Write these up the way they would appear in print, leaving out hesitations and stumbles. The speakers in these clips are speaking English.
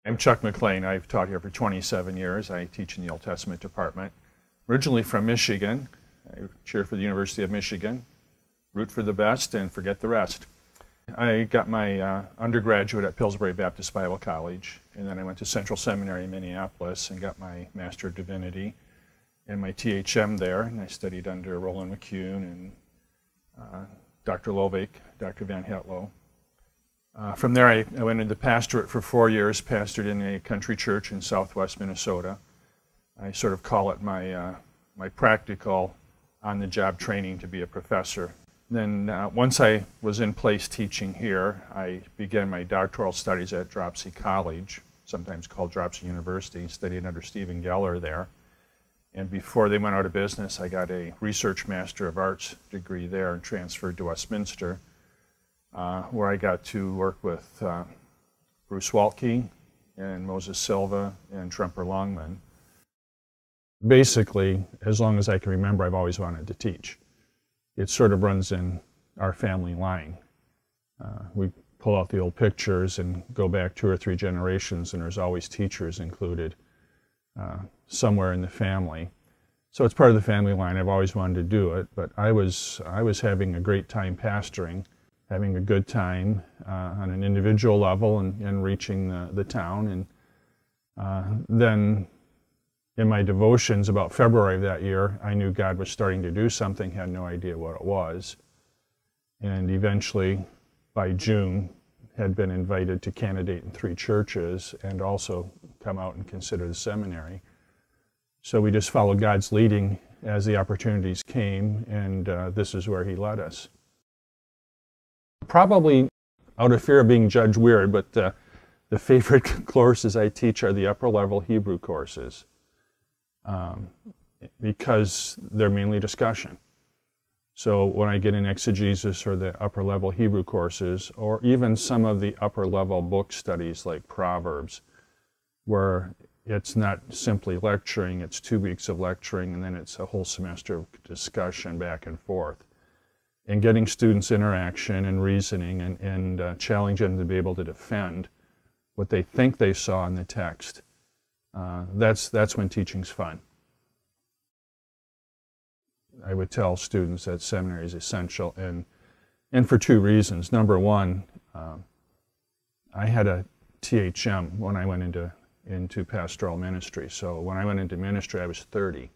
I'm Chuck McLain. I've taught here for 27 years. I teach in the Old Testament department. Originally from Michigan. I cheer for the University of Michigan, root for the best, and forget the rest. I got my undergraduate at Calvary Baptist Bible College, and then I went to Central Seminary in Minneapolis and got my Master of Divinity and my THM there, and I studied under Roland McCune and Dr. Lovick, Dr. Van Hetlo. From there, I went into pastorate for 4 years, pastored in a country church in southwest Minnesota. I sort of call it my practical on-the-job training to be a professor. Then once I was in place teaching here, I began my doctoral studies at Dropsy College, sometimes called Dropsy University, studied under Stephen Geller there. And before they went out of business, I got a Research Master of Arts degree there and transferred to Westminster, where I got to work with Bruce Waltke and Moses Silva and Tremper Longman. Basically, as long as I can remember, I've always wanted to teach. It sort of runs in our family line. We pull out the old pictures and go back 2 or 3 generations, and there's always teachers included somewhere in the family. So it's part of the family line. I've always wanted to do it, but I was having a great time pastoring, having a good time on an individual level and reaching the town. And then in my devotions about February of that year, I knew God was starting to do something, had no idea what it was. And eventually, by June, had been invited to candidate in 3 churches and also come out and consider the seminary. So we just followed God's leading as the opportunities came, and this is where He led us. Probably out of fear of being judged weird, but the favorite courses I teach are the upper level Hebrew courses. Because they're mainly discussion. So when I get in exegesis or the upper level Hebrew courses, or even some of the upper level book studies like Proverbs, where it's not simply lecturing, it's 2 weeks of lecturing and then it's a whole semester of discussion back and forth. And getting students interaction and reasoning and challenging them to be able to defend what they think they saw in the text. That's when teaching's fun. I would tell students that seminary is essential, and for 2 reasons. Number one, I had a THM when I went into pastoral ministry. So when I went into ministry, I was 30,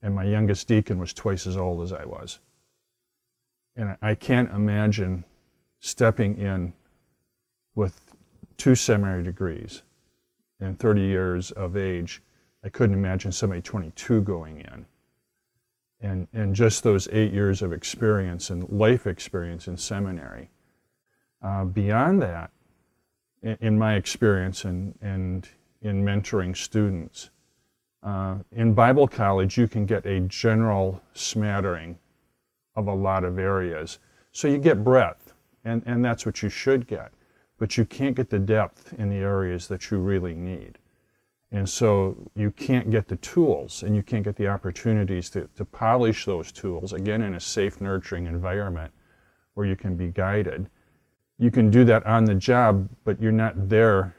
and my youngest deacon was twice as old as I was. And I can't imagine stepping in with 2 seminary degrees and 30 years of age. I couldn't imagine somebody 22 going in. And just those 8 years of experience and life experience in seminary. Beyond that, in my experience and in mentoring students, in Bible college you can get a general smattering of a lot of areas. So you get breadth, and that's what you should get. But you can't get the depth in the areas that you really need. And so you can't get the tools, and you can't get the opportunities to polish those tools, again, in a safe, nurturing environment where you can be guided. You can do that on the job, but you're not there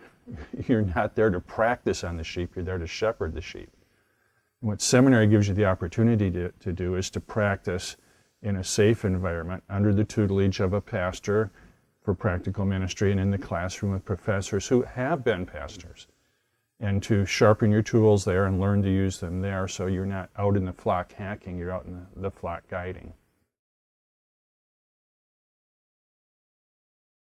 to practice on the sheep, you're there to shepherd the sheep. And what seminary gives you the opportunity to do is to practice in a safe environment under the tutelage of a pastor for practical ministry and in the classroom with professors who have been pastors, and to sharpen your tools there and learn to use them there so you're not out in the flock hacking, you're out in the flock guiding.